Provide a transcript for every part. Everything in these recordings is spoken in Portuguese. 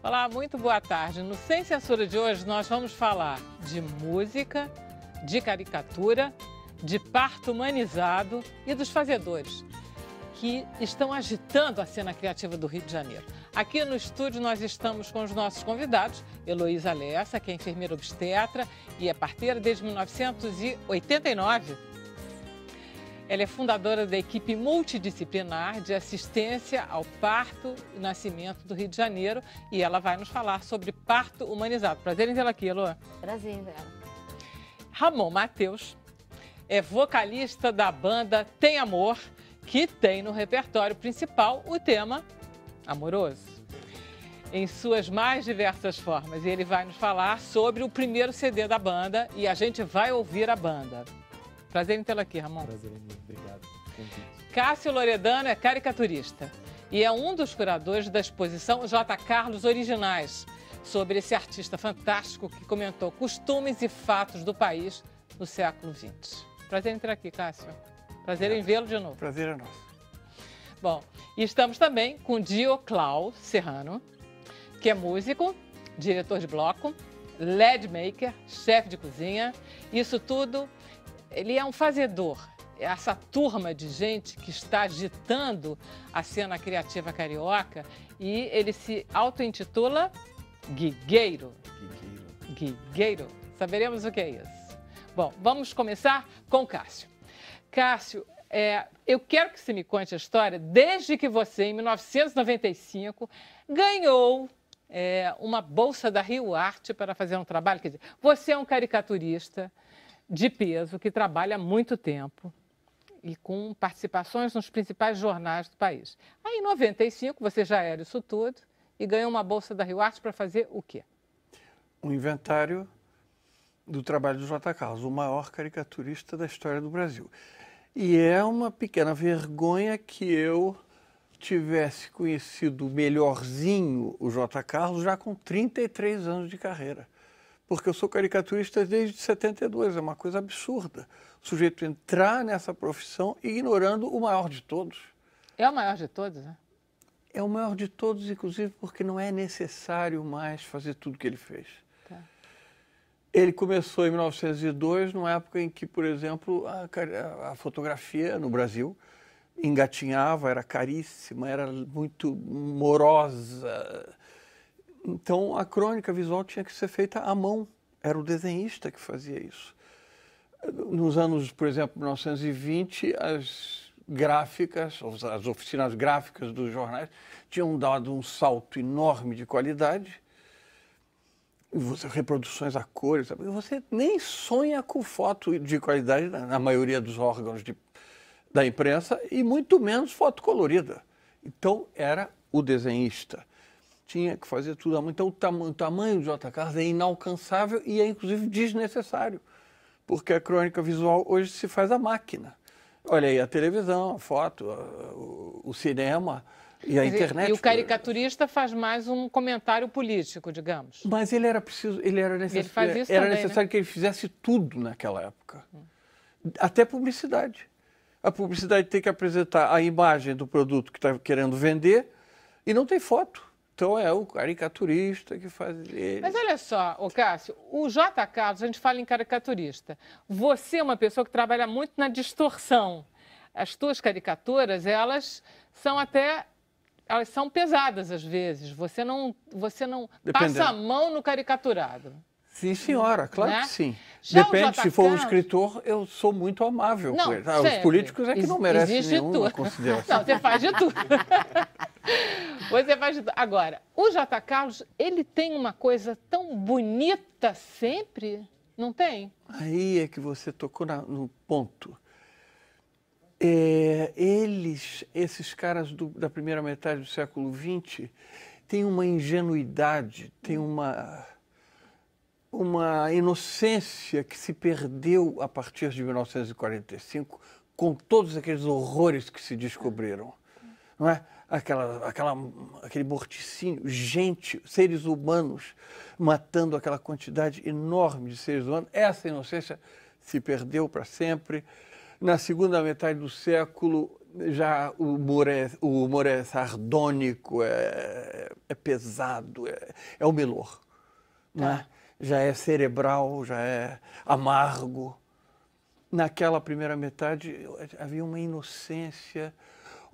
Olá, muito boa tarde. No Sem Censura de hoje nós vamos falar de música, de caricatura, de parto humanizado e dos fazedores, que estão agitando a cena criativa do Rio de Janeiro. Aqui no estúdio nós estamos com os nossos convidados, Heloísa Lessa, que é enfermeira obstetra e é parteira desde 1989. Ela é fundadora da equipe multidisciplinar de assistência ao parto e nascimento do Rio de Janeiro e ela vai nos falar sobre parto humanizado. Prazer em tê-la aqui, Elô. Prazer, Vera. Ramon Matheus é vocalista da banda Tem Amor, que tem no repertório principal o tema amoroso, em suas mais diversas formas. E ele vai nos falar sobre o primeiro CD da banda e a gente vai ouvir a banda. Prazer em tê-la aqui, Ramon. Prazer em mim, obrigado. Cássio Loredano é caricaturista e é um dos curadores da exposição J. Carlos Originais, sobre esse artista fantástico que comentou costumes e fatos do país no século XX. Prazer em tê-la aqui, Cássio. Prazer em vê-lo de novo. Prazer é nosso. Bom, e estamos também com Dioclau Serrano, que é músico, diretor de bloco, LED maker, chefe de cozinha, isso tudo. Ele é um fazedor, essa turma de gente que está agitando a cena criativa carioca e ele se auto-intitula Guigueiro. Guigueiro. Saberemos o que é isso. Bom, vamos começar com o Cássio. Cássio, eu quero que você me conte a história desde que você, em 1995, ganhou uma bolsa da Rio Arte para fazer um trabalho. Quer dizer, você é um caricaturista de peso, que trabalha há muito tempo e com participações nos principais jornais do país. Aí, em 95, você já era isso tudo e ganhou uma bolsa da Rio Arte para fazer o quê? Um inventário do trabalho do J. Carlos, o maior caricaturista da história do Brasil. E é uma pequena vergonha que eu tivesse conhecido melhorzinho o J. Carlos já com 33 anos de carreira. Porque eu sou caricaturista desde 72, é uma coisa absurda. O sujeito entrar nessa profissão ignorando o maior de todos. É o maior de todos, né? É o maior de todos, inclusive, porque não é necessário mais fazer tudo o que ele fez. Tá. Ele começou em 1902, numa época em que, por exemplo, a fotografia no Brasil engatinhava, era caríssima, era muito morosa. Então, a crônica visual tinha que ser feita à mão. Era o desenhista que fazia isso. Nos anos, por exemplo, 1920, as gráficas, as oficinas gráficas dos jornais tinham dado um salto enorme de qualidade. Reproduções a cores. Você nem sonha com foto de qualidade na maioria dos órgãos da imprensa e muito menos foto colorida. Então, era o desenhista. Tinha que fazer tudo à mão. Então, o tamanho do J. Carlos é inalcançável e é, inclusive, desnecessário, porque a crônica visual hoje se faz à máquina. Olha aí, a televisão, a foto, o cinema e a internet. E o caricaturista faz mais um comentário político, digamos. Mas ele era necessário também, que ele fizesse tudo naquela época. Até publicidade. A publicidade tem que apresentar a imagem do produto que está querendo vender e não tem foto. Então, é o caricaturista que faz ele. Mas olha só, Cássio, o J. Carlos, a gente fala em caricaturista. Você é uma pessoa que trabalha muito na distorção. As tuas caricaturas, elas são pesadas às vezes. Você não passa a mão no caricaturado. Sim, senhora, claro, né? Que sim. Já depende, se for um escritor, eu sou muito amável com ele. Os políticos é que não merecem nenhuma consideração. Não, você faz de tudo. Você faz de tudo. Agora, o J. Carlos, ele tem uma coisa tão bonita sempre, não tem? Aí é que você tocou no ponto. Esses caras da primeira metade do século XX têm uma ingenuidade, têm uma inocência que se perdeu a partir de 1945, com todos aqueles horrores que se descobriram. Não é? Aquele morticínio, seres humanos matando aquela quantidade enorme de seres humanos. Essa inocência se perdeu para sempre. Na segunda metade do século, já o humor é sardônico, é pesado, é o Melor. Né? Já é cerebral, já é amargo. Naquela primeira metade havia uma inocência,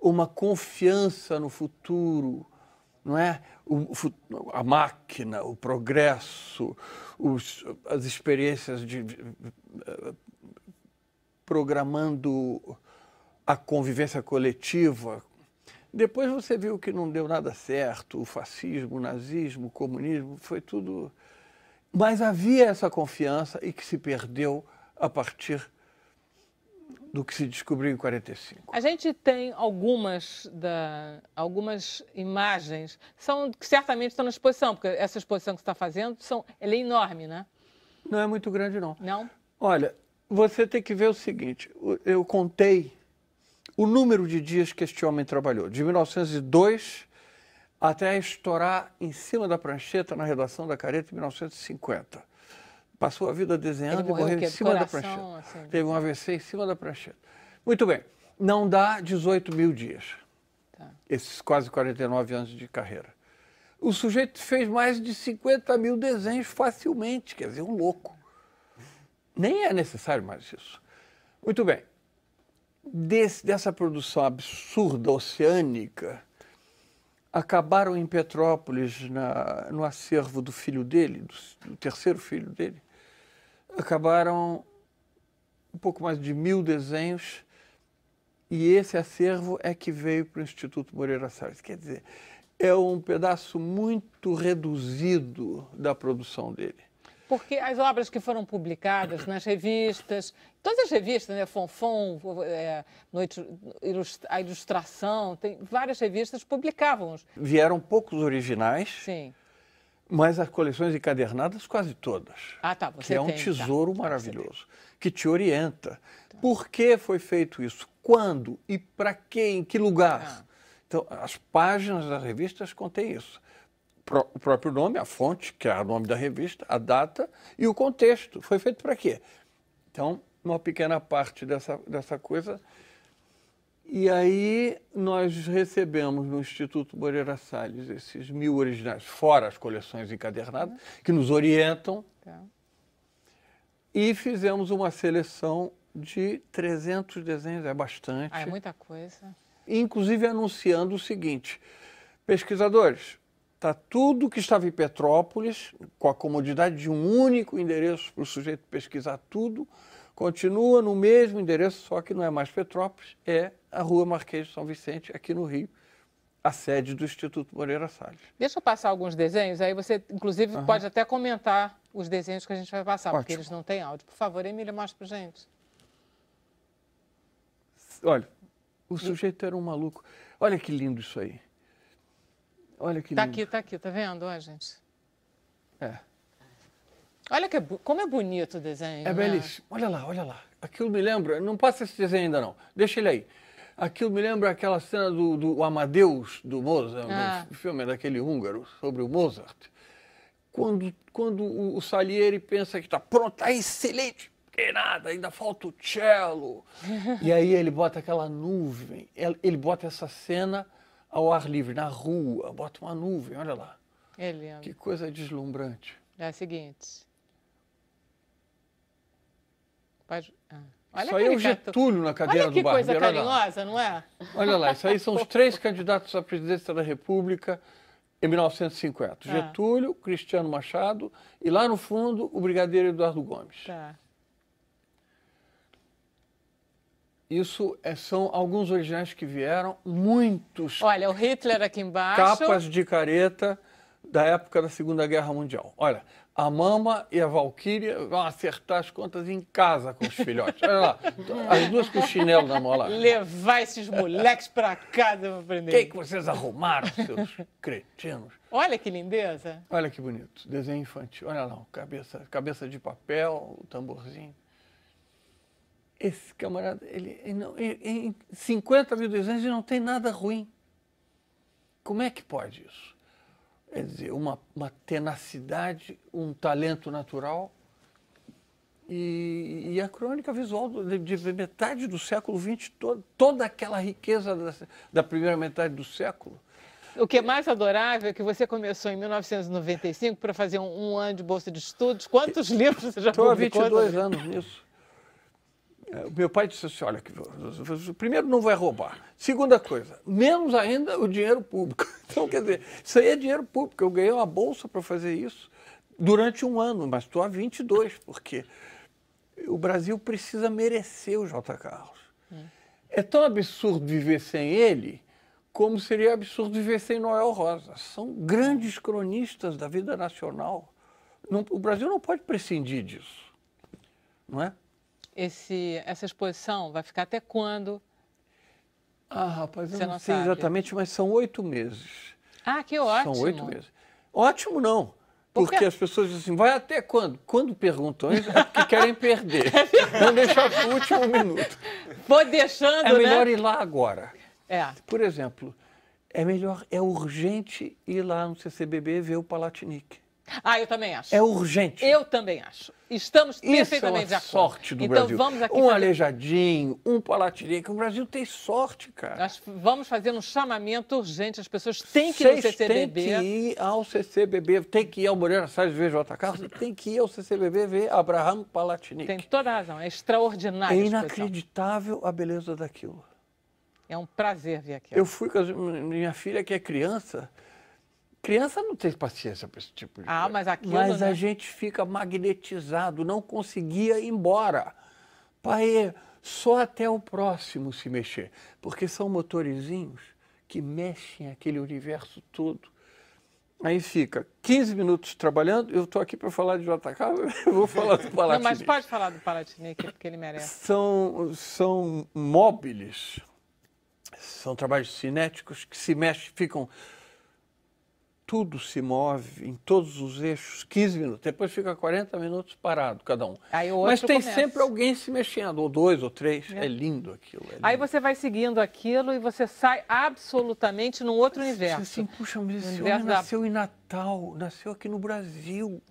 uma confiança no futuro, não é? A máquina, o progresso, as experiências programando a convivência coletiva. Depois você viu que não deu nada certo, o fascismo, o nazismo, o comunismo, foi tudo... Mas havia essa confiança e que se perdeu a partir do que se descobriu em 45. A gente tem algumas imagens que certamente estão na exposição, porque essa exposição que você está fazendo, ela é enorme, né? Não é muito grande, não. Não? Olha, você tem que ver o seguinte, eu contei o número de dias que este homem trabalhou, de 1902 até estourar em cima da prancheta na redação da Careta em 1950. Passou a vida desenhando e morreu em cima da prancheta. Assim, teve um AVC em cima da prancheta. Muito bem, não dá 18 mil dias, esses quase 49 anos de carreira. O sujeito fez mais de 50 mil desenhos facilmente, quer dizer, um louco. Nem é necessário mais isso. Muito bem, dessa produção absurda, oceânica, acabaram em Petrópolis, no acervo do filho dele, do terceiro filho dele, acabaram um pouco mais de 1000 desenhos, e esse acervo é que veio para o Instituto Moreira Salles. Quer dizer, é um pedaço muito reduzido da produção dele. Porque as obras que foram publicadas nas revistas, todas as revistas, né, Fonfon, a Ilustração, tem várias revistas publicavam-os. Vieram poucos originais, sim, mas as coleções encadernadas quase todas. Ah, tá. Você que é um tem, tesouro maravilhoso, que te orienta. Por que foi feito isso? Quando e para quê? Em que lugar? Então, as páginas das revistas contêm isso. O próprio nome, a fonte, que é o nome da revista, a data e o contexto. Foi feito para quê? Então, uma pequena parte dessa coisa. E aí nós recebemos no Instituto Moreira Salles esses 1000 originais, fora as coleções encadernadas, que nos orientam. E fizemos uma seleção de 300 desenhos, é bastante. É muita coisa. Inclusive anunciando o seguinte, pesquisadores, está tudo que estava em Petrópolis, com a comodidade de um único endereço para o sujeito pesquisar tudo, continua no mesmo endereço, só que não é mais Petrópolis, é a Rua Marquês de São Vicente, aqui no Rio, a sede do Instituto Moreira Salles. Deixa eu passar alguns desenhos, aí você, inclusive, pode até comentar os desenhos que a gente vai passar, porque eles não têm áudio. Por favor, Emília, mostra pra gente. Olha, o sujeito era um maluco. Olha que lindo isso aí. Olha que lindo. Tá aqui, tá vendo? Olha, gente. É. Olha como é bonito o desenho. É belíssimo. Olha lá. Aquilo me lembra, não passa esse desenho ainda não, deixa ele aí. Aquilo me lembra aquela cena do Amadeus, do Mozart, do filme daquele húngaro, sobre o Mozart. Quando o Salieri pensa que está pronto, está excelente, que nada, ainda falta o cello. E aí ele bota aquela nuvem, ele bota essa cena ao ar livre, na rua, bota uma nuvem, olha lá. É lindo. Que coisa deslumbrante. É o seguinte. Olha isso aí é o Getúlio na cadeira do barbeiro. Olha que coisa carinhosa, não é? Olha lá, isso aí são os 3 candidatos à presidência da República em 1950. Getúlio, Cristiano Machado e lá no fundo o brigadeiro Eduardo Gomes. Isso são alguns originais que vieram, muitos. Olha, o Hitler aqui embaixo. Capas de careta da época da Segunda Guerra Mundial. Olha, a Mama e a Valquíria vão acertar as contas em casa com os filhotes. Olha lá, as duas com o chinelo na mão lá. Levar esses moleques para casa para aprender. O que vocês arrumaram, seus cretinos? Olha que lindeza. Olha que bonito, desenho infantil. Olha lá, cabeça de papel, o tamborzinho. Esse camarada, em 50 mil desenhos, ele não tem nada ruim. Como é que pode isso? Quer dizer, uma tenacidade, um talento natural E a crônica visual de metade do século XX, toda aquela riqueza da primeira metade do século. O que é mais adorável é que você começou em 1995 para fazer um ano de bolsa de estudos. Quantos livros você já publicou? publicou? Estou há 22 anos nisso. Meu pai disse assim, olha, primeiro não vai roubar. Segunda coisa, menos ainda o dinheiro público. Então, quer dizer, isso aí é dinheiro público. Eu ganhei uma bolsa para fazer isso durante um ano, mas estou há 22, porque o Brasil precisa merecer o J. Carlos. É tão absurdo viver sem ele, como seria absurdo viver sem Noel Rosa. São grandes cronistas da vida nacional. O Brasil não pode prescindir disso, não é? Essa exposição vai ficar até quando? Ah, rapaz, eu Você não não sei sabe. exatamente, mas são 8 meses. Ah, que ótimo. São 8 meses. Ótimo não, porque as pessoas dizem assim, vai até quando? Quando perguntam isso, é porque querem perder. Vão deixar para o último minuto. Vou deixando, É melhor né? ir lá agora. É. Por exemplo, é urgente ir lá no CCBB ver o Palatinic. Ah, eu também acho. É urgente. Eu também acho. Estamos Isso é perfeitamente de uma acordo. sorte do então, Brasil. Vamos aqui um Aleijadinho, um Palatinic. O Brasil tem sorte, cara. Nós vamos fazer um chamamento urgente. As pessoas têm que ir no CCBB. Tem que ir ao CCBB, tem que ir ao Moreira Salles ver J. Carlos, tem que ir ao CCBB ver Abraham Palatinic. Tem toda a razão. É extraordinário. É inacreditável a beleza daquilo. É um prazer ver aquilo. Eu fui com minha filha, que é criança. Criança não tem paciência para esse tipo de coisa. Mas aquilo, Mas né? a gente fica magnetizado, não conseguia ir embora. Pai, só até o próximo se mexer. Porque são motorizinhos que mexem aquele universo todo. Aí fica 15 minutos trabalhando, eu estou aqui para falar de JK, eu vou falar do Palatinic. Não, mas pode falar do Palatinic, porque ele merece. São móveis, são trabalhos cinéticos que se mexem, ficam... Tudo se move em todos os eixos, 15 minutos. Depois fica 40 minutos parado, cada um. Aí o outro Mas tem começa. sempre alguém se mexendo, ou 2 ou 3. É lindo aquilo. É lindo. Aí você vai seguindo aquilo e você sai absolutamente num outro universo. Assim, puxa, mas esse universo homem nasceu em Natal, nasceu aqui no Brasil.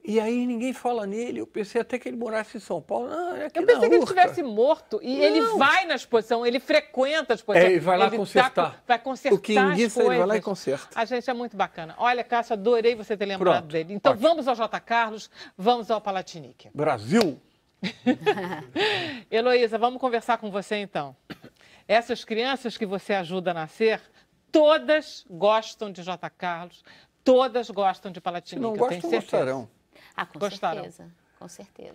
E aí ninguém fala nele. Eu pensei até que ele morasse em São Paulo. Não, é aqui Eu pensei na que ele Urca. estivesse morto. E ele vai na exposição, ele frequenta a exposição. Ele vai lá consertar. Vai consertar O que enguiça, as coisas. ele vai lá e conserta. A gente é muito bacana. Olha, Cássio, adorei você ter lembrado Pronto, dele. Então ótimo. vamos ao J. Carlos, vamos ao Palatinic. Brasil? Heloísa, vamos conversar com você então. Essas crianças que você ajuda a nascer, todas gostam de J. Carlos, todas gostam de Palatinic. Se não eu tenho gostam, certeza. gostarão. Ah, com Gostaram. certeza, com certeza.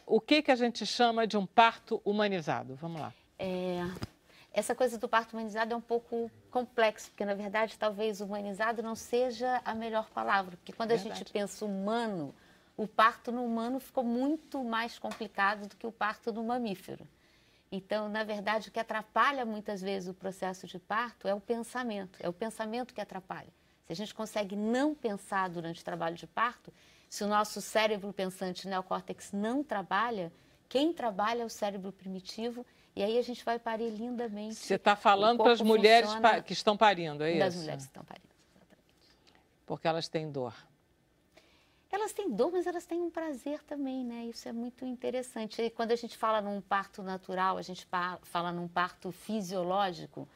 O que a gente chama de um parto humanizado? Vamos lá. Essa coisa do parto humanizado é um pouco complexo, porque, na verdade, talvez humanizado não seja a melhor palavra, porque quando a gente pensa humano, o parto no humano ficou muito mais complicado do que o parto no mamífero. Então, na verdade, o que atrapalha muitas vezes o processo de parto é o pensamento que atrapalha. Se a gente consegue não pensar durante o trabalho de parto, se o nosso cérebro pensante neocórtex não trabalha, quem trabalha é o cérebro primitivo, e aí a gente vai parir lindamente. Você está falando para as mulheres que estão parindo, é isso? Das mulheres que estão parindo, exatamente. Porque elas têm dor. Elas têm dor, mas elas têm um prazer também, né? Isso é muito interessante. E quando a gente fala num parto natural, a gente fala num parto fisiológico,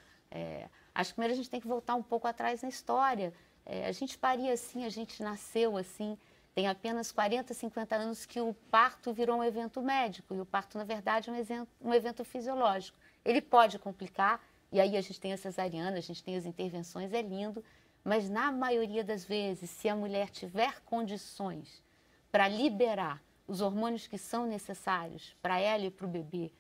acho que primeiro a gente tem que voltar um pouco atrás na história. A gente paria assim, a gente nasceu assim. Tem apenas 40, 50 anos que o parto virou um evento médico. E o parto, na verdade, é um evento fisiológico. Ele pode complicar, e aí a gente tem a cesariana, a gente tem as intervenções, é lindo. Mas, na maioria das vezes, se a mulher tiver condições para liberar os hormônios que são necessários para ela e para o bebê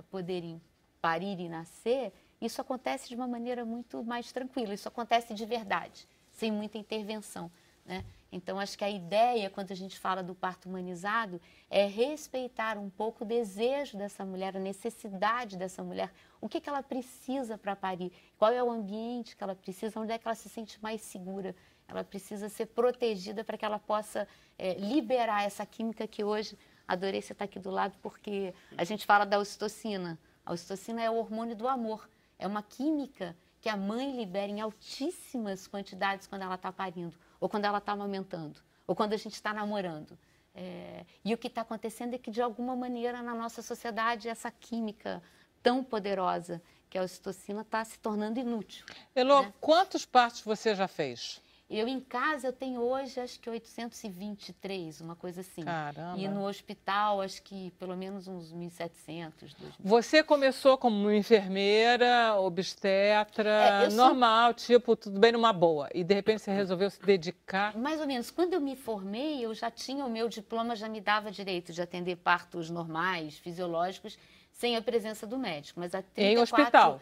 poderem parir e nascer, isso acontece de uma maneira muito mais tranquila. Isso acontece de verdade, sem muita intervenção, né? Então, acho que a ideia, quando a gente fala do parto humanizado, é respeitar um pouco o desejo dessa mulher, a necessidade dessa mulher, o que ela precisa para parir, qual é o ambiente que ela precisa, onde é que ela se sente mais segura. Ela precisa ser protegida para que ela possa liberar essa química que hoje, adorei você estar aqui do lado, porque a gente fala da ocitocina. A ocitocina é o hormônio do amor, é uma química que a mãe libera em altíssimas quantidades quando ela está parindo, ou quando ela está amamentando, ou quando a gente está namorando. E o que está acontecendo é que, de alguma maneira, na nossa sociedade, essa química tão poderosa que é a ocitocina está se tornando inútil. Elô, né? quantos partos você já fez? Eu, em casa, eu tenho hoje, acho que 823, uma coisa assim. Caramba. E no hospital, acho que pelo menos uns 1.700, 2.000. Você começou como obstetra, obstetra, normal, tipo, tudo bem numa boa. E, de repente, você resolveu se dedicar? Mais ou menos. Quando eu me formei, eu já tinha o meu diploma, já me dava direito de atender partos normais, fisiológicos, sem a presença do médico. Mas há 34... Em hospital?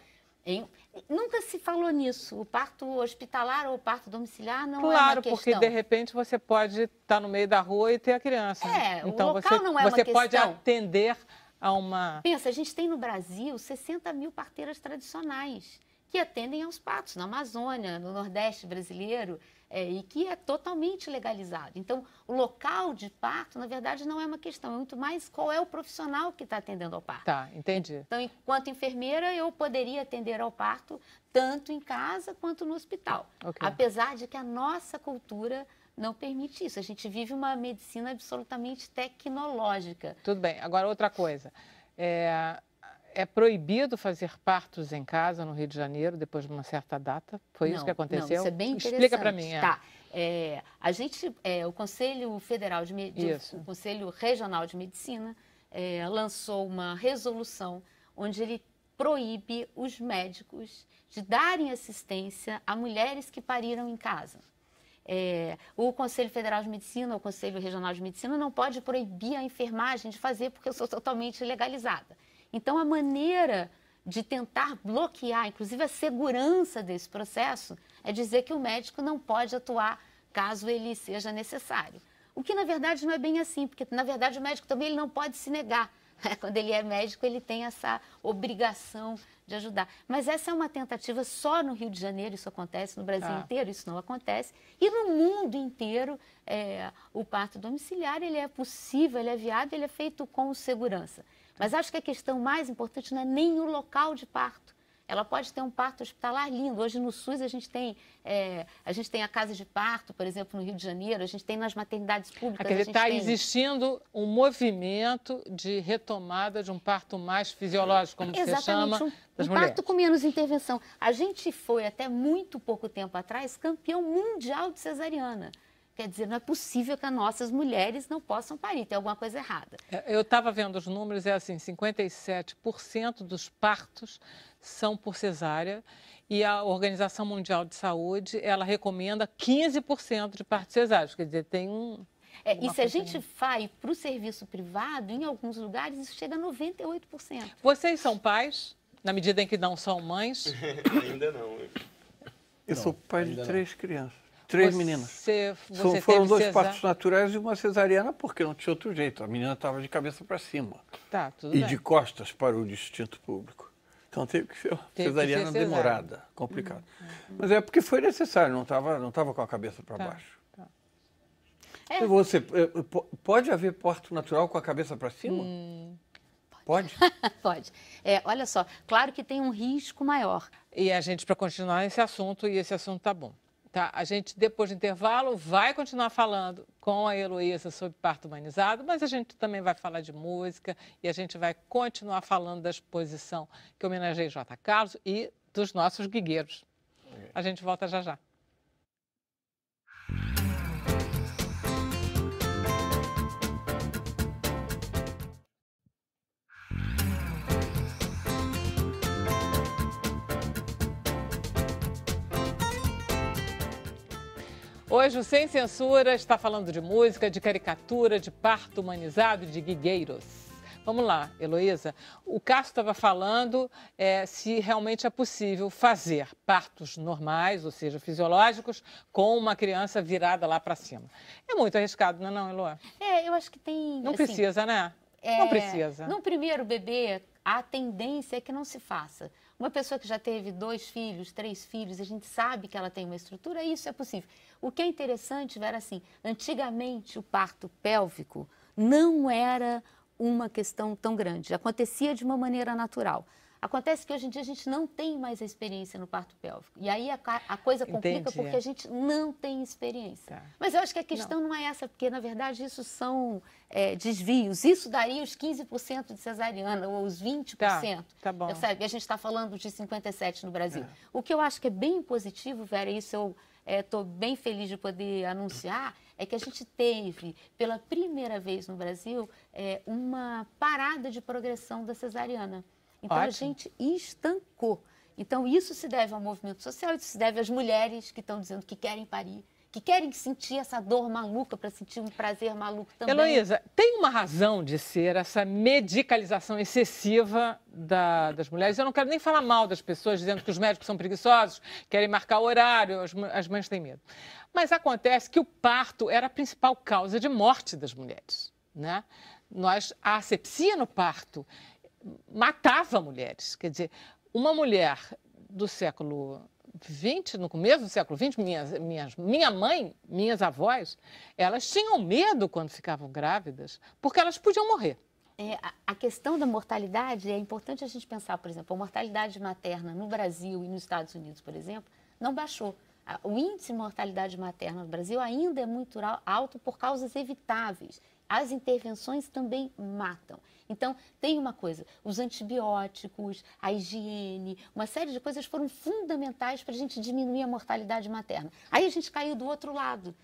Nunca se falou nisso. O parto hospitalar ou o parto domiciliar não é uma Claro, questão. porque de repente você pode estar no meio da rua e ter a criança. Então, o local não é uma você questão. pode atender a uma... Pensa, a gente tem no Brasil 60 mil parteiras tradicionais que atendem aos partos na Amazônia, no Nordeste brasileiro, e que é totalmente legalizado. Então, o local de parto, na verdade, não é uma questão, é muito mais qual é o profissional que está atendendo ao parto. Tá, entendi. Então, enquanto enfermeira, eu poderia atender ao parto tanto em casa quanto no hospital. Okay. Apesar de que a nossa cultura não permite isso. A gente vive uma medicina absolutamente tecnológica. Tudo bem. Agora, outra coisa. É proibido fazer partos em casa no Rio de Janeiro depois de uma certa data? Foi isso que aconteceu? Não, isso é bem interessante. Explica para mim. Tá. A gente, o Conselho Federal o Conselho Regional de Medicina lançou uma resolução onde ele proíbe os médicos de darem assistência a mulheres que pariram em casa. O Conselho Federal de Medicina, o Conselho Regional de Medicina não pode proibir a enfermagem de fazer porque eu sou totalmente legalizada. Então, a maneira de tentar bloquear, inclusive a segurança desse processo, é dizer que o médico não pode atuar caso ele seja necessário. O que, na verdade, não é bem assim, porque, na verdade, o médico também ele não pode se negar. Quando ele é médico, ele tem essa obrigação de ajudar. Mas essa é uma tentativa só no Rio de Janeiro, isso acontece, no Brasil inteiro isso não acontece. E no mundo inteiro, o parto domiciliar ele é possível, ele é viável, ele é feito com segurança. Mas acho que a questão mais importante não é nem o local de parto. Ela pode ter um parto hospitalar lindo. Hoje no SUS a gente tem a casa de parto, por exemplo, no Rio de Janeiro, a gente tem nas maternidades públicas. Está existindo um movimento de retomada de um parto mais fisiológico, como você chama, das mulheres. Um parto com menos intervenção. A gente foi, até muito pouco tempo atrás, campeão mundial de cesariana. Quer dizer, não é possível que as nossas mulheres não possam parir, tem alguma coisa errada. Eu estava vendo os números, 57% dos partos são por cesárea e a Organização Mundial de Saúde, ela recomenda 15% de partos cesáreos, quer dizer, tem um... E se a gente vai para o serviço privado, em alguns lugares isso chega a 98%. Vocês são pais, na medida em que não são mães? Ainda não. Eu sou pai de 3 crianças. 3 meninas. Foram 2 partos naturais e uma cesariana, porque não tinha outro jeito. A menina estava de cabeça para cima. Tá, tudo e bem. de costas para o distinto público. Então teve que ser uma cesariana demorada, complicada. Mas é porque foi necessário, não estava com a cabeça para baixo. Tá. E você, pode haver parto natural com a cabeça para cima? Pode? Pode. Olha só, claro que tem um risco maior. E a gente, para continuar esse assunto, e esse assunto tá bom. Tá, a gente, depois do intervalo, vai continuar falando com a Heloísa sobre parto humanizado, mas a gente também vai falar de música e a gente vai continuar falando da exposição que homenageia J. Carlos e dos nossos guigueiros. A gente volta já já. Hoje o Sem Censura está falando de música, de caricatura, de parto humanizado e de guigueiros. Vamos lá, Heloísa. O Cássio estava falando se realmente é possível fazer partos normais, ou seja, fisiológicos, com uma criança virada lá para cima. É muito arriscado, não é não, Elô? Eu acho que tem... Não precisa, né? Não precisa. No primeiro bebê, a tendência é que não se faça. Uma pessoa que já teve 2 filhos, 3 filhos, a gente sabe que ela tem uma estrutura, isso é possível. O que é interessante era assim, antigamente o parto pélvico não era uma questão tão grande, acontecia de uma maneira natural. Acontece que hoje em dia a gente não tem mais a experiência no parto pélvico. E aí a coisa complica porque a gente não tem experiência. Tá. Mas eu acho que a questão não é essa, porque, na verdade, isso são desvios. Isso daria os 15% de cesariana, ou os 20%. Tá bom. Percebe? A gente está falando de 57% no Brasil. O que eu acho que é bem positivo, Vera, isso eu estou bem feliz de poder anunciar, é que a gente teve, pela primeira vez no Brasil, uma parada de progressão da cesariana. Então, a gente estancou. Então, isso se deve ao movimento social, isso se deve às mulheres que estão dizendo que querem parir, que querem sentir essa dor maluca para sentir um prazer maluco também. Heloísa, tem uma razão de ser essa medicalização excessiva das mulheres? Eu não quero nem falar mal das pessoas dizendo que os médicos são preguiçosos, querem marcar o horário, as mães têm medo. Mas acontece que o parto era a principal causa de morte das mulheres, né? A asepsia no parto matava mulheres. Quer dizer, uma mulher do século XX, no começo do século XX, minha mãe, minhas avós, elas tinham medo quando ficavam grávidas, porque elas podiam morrer. A questão da mortalidade, é importante a gente pensar, por exemplo, a mortalidade materna no Brasil e nos Estados Unidos, por exemplo, não baixou. O índice de mortalidade materna no Brasil ainda é muito alto por causas evitáveis. As intervenções também matam. Então, tem uma coisa, os antibióticos, a higiene, uma série de coisas foram fundamentais para a gente diminuir a mortalidade materna. Aí a gente caiu do outro lado.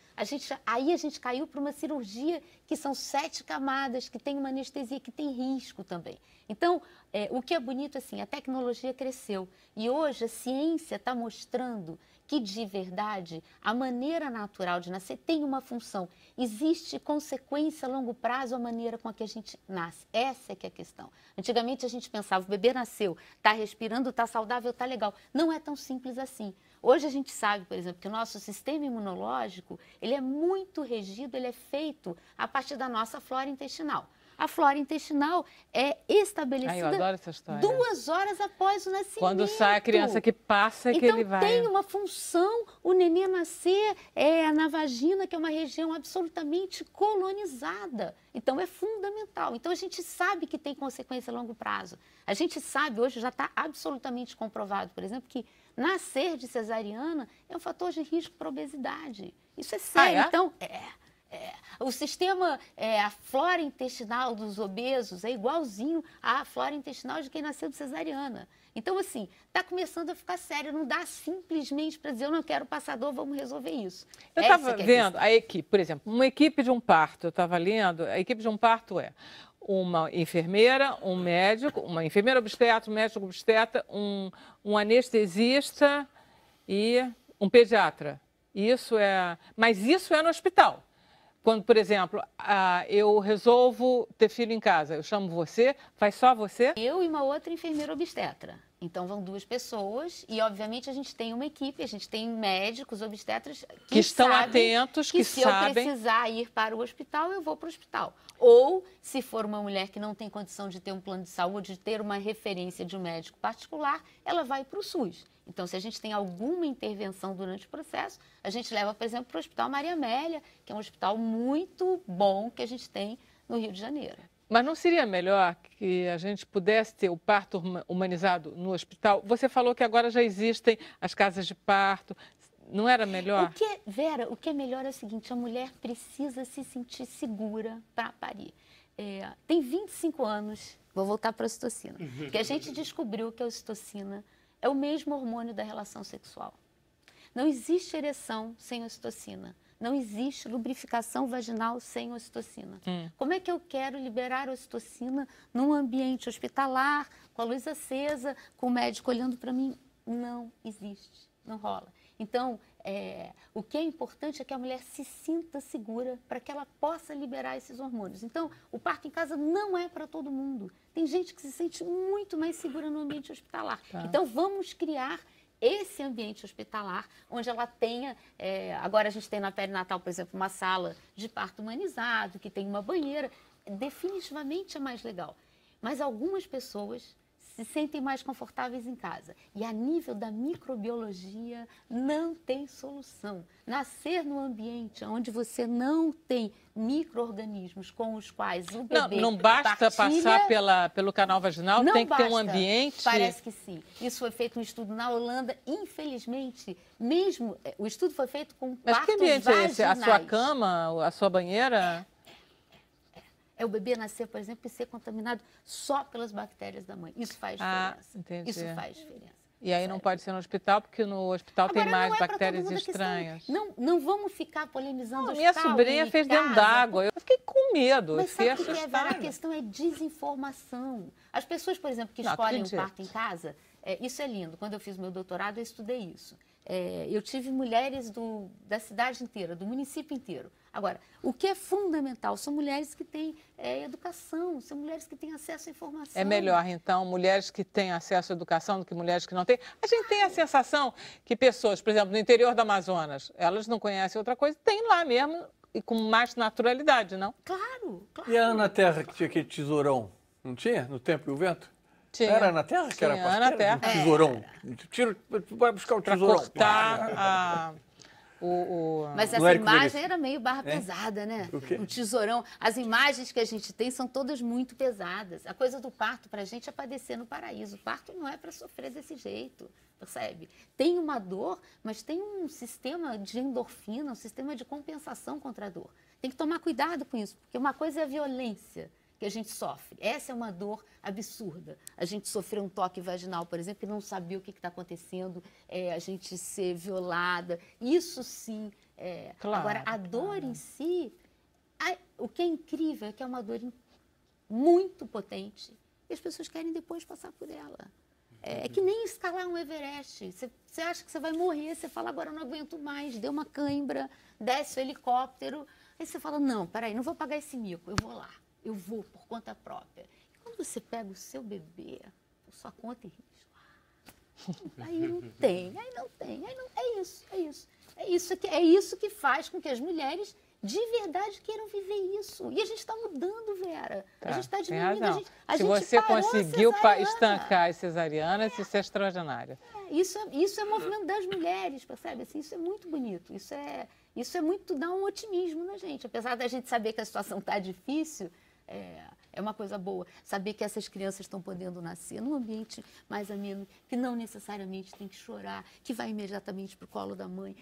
Aí a gente caiu para uma cirurgia que são 7 camadas, que tem uma anestesia, que tem risco também. Então, o que é bonito, assim, a tecnologia cresceu. E hoje a ciência está mostrando que, de verdade, a maneira natural de nascer tem uma função. Existe consequência a longo prazo à maneira com a que a gente nasce. Essa é que é a questão. Antigamente a gente pensava, o bebê nasceu, está respirando, está saudável, está legal. Não é tão simples assim. Hoje a gente sabe, por exemplo, que o nosso sistema imunológico, ele é muito regido, ele é feito a partir da nossa flora intestinal. A flora intestinal é estabelecida eu adoro essa história. 2 horas após o nascimento. Quando sai a criança que passa, que ele vai... Então tem uma função, o nenê nascer na vagina, que é uma região absolutamente colonizada. Então é fundamental. Então a gente sabe que tem consequência a longo prazo. A gente sabe, hoje já está absolutamente comprovado, por exemplo, que nascer de cesariana é um fator de risco para obesidade. Isso é sério. Então, o sistema, a flora intestinal dos obesos é igualzinho à flora intestinal de quem nasceu de cesariana. Então, assim, está começando a ficar sério. Não dá simplesmente para dizer, eu não quero passador, vamos resolver isso. Eu estava vendo a equipe, por exemplo, uma equipe de um parto, eu estava lendo, a equipe de um parto é uma enfermeira, um médico, uma enfermeira obstetra, um médico obstetra, um anestesista e um pediatra. Mas isso é no hospital. Quando, por exemplo, eu resolvo ter filho em casa, eu chamo você, faz só você? Eu e uma outra enfermeira obstetra. Então, vão 2 pessoas e, obviamente, a gente tem uma equipe, a gente tem médicos, obstetras que estão atentos, que sabem que se eu precisar ir para o hospital, eu vou para o hospital. Ou, se for uma mulher que não tem condição de ter um plano de saúde, de ter uma referência de um médico particular, ela vai para o SUS. Então, se a gente tem alguma intervenção durante o processo, a gente leva, por exemplo, para o Hospital Maria Amélia, que é um hospital muito bom que a gente tem no Rio de Janeiro. Mas não seria melhor que a gente pudesse ter o parto humanizado no hospital? Você falou que agora já existem as casas de parto. Não era melhor? Vera, o que é melhor é o seguinte, a mulher precisa se sentir segura para parir. Tem 25 anos, vou voltar para a ocitocina, que a gente descobriu que a ocitocina é o mesmo hormônio da relação sexual. Não existe ereção sem ocitocina. Não existe lubrificação vaginal sem ocitocina. Como é que eu quero liberar a ocitocina num ambiente hospitalar, com a luz acesa, com o médico olhando para mim? Não existe, não rola. Então, o que é importante é que a mulher se sinta segura para que ela possa liberar esses hormônios. Então, o parto em casa não é para todo mundo. Tem gente que se sente muito mais segura no ambiente hospitalar. Tá. Então, vamos criar esse ambiente hospitalar, onde ela tenha, agora a gente tem na perinatal, por exemplo, uma sala de parto humanizado, que tem uma banheira, definitivamente é mais legal. Mas algumas pessoas se sentem mais confortáveis em casa. E a nível da microbiologia, não tem solução. Nascer num ambiente onde você não tem micro-organismos com os quais o bebê não basta partilha, passar pelo canal vaginal, não tem que ter um basta. ambiente... Parece que sim. Isso foi feito um estudo na Holanda, infelizmente, mesmo o estudo foi feito com Mas partos que ambiente é esse? A sua vaginais. cama, a sua banheira? É o bebê nascer, por exemplo, e ser contaminado só pelas bactérias da mãe. Isso faz diferença. Entendi. Isso faz diferença. E aí não pode ser no hospital, porque no hospital Agora, tem mais não é pra bactérias todo mundo a questão. estranhas. Não vamos ficar polemizando o Minha hospital sobrinha em fez dentro casa. d'água. Eu fiquei com medo, eu Mas fiquei sabe o que é, Vera? A assustada. questão é desinformação. As pessoas, por exemplo, que Não, escolhem um acredito. parto em casa, isso é lindo. Quando eu fiz meu doutorado, eu estudei isso. Eu tive mulheres da cidade inteira, do município inteiro. Agora, o que é fundamental são mulheres que têm educação, são mulheres que têm acesso à informação. É melhor, então, mulheres que têm acesso à educação do que mulheres que não têm. A gente tem a sensação que pessoas, por exemplo, no interior do Amazonas, elas não conhecem outra coisa, tem lá mesmo e com mais naturalidade, não? Claro, claro. E a Ana Terra, que tinha aquele tesourão, não tinha? No Tempo e o Vento? Tinha. Era a Ana Terra que Tinha, era Ana parceira? Terra. Tesourão. Tira, vai buscar o Para tesourão. cortar Mas No essa Érico imagem Veríssimo. era meio barra pesada, né? O quê? Um tesourão. As imagens que a gente tem são todas muito pesadas. A coisa do parto pra gente é padecer no paraíso. O parto não é para sofrer desse jeito, percebe? Tem uma dor, mas tem um sistema de endorfina, um sistema de compensação contra a dor. Tem que tomar cuidado com isso, porque uma coisa é a violência que a gente sofre. Essa é uma dor absurda. A gente sofrer um toque vaginal, por exemplo, e não saber o que está acontecendo, a gente ser violada. Isso sim. Claro, Agora, a dor em si, o que é incrível é que é uma dor muito potente e as pessoas querem depois passar por ela. É que nem escalar um Everest. Você acha que você vai morrer, você fala, agora eu não aguento mais, deu uma cãibra, desce o helicóptero. Aí você fala, não, peraí, não vou pagar esse mico, eu vou lá. Eu vou por conta própria. E quando você pega o seu bebê, por sua conta e risco, aí não tem, é isso que faz com que as mulheres de verdade queiram viver isso. E a gente está mudando, Vera. A gente está diminuindo. Razão. A Se gente você parou a conseguiu cesariana. estancar as cesarianas, isso é extraordinário. Isso é movimento das mulheres, percebe? Assim, isso é muito bonito. Isso é muito, dá um otimismo na gente. Apesar da gente saber que a situação está difícil, é uma coisa boa. Saber que essas crianças estão podendo nascer num ambiente mais ameno, que não necessariamente tem que chorar, que vai imediatamente para o colo da mãe.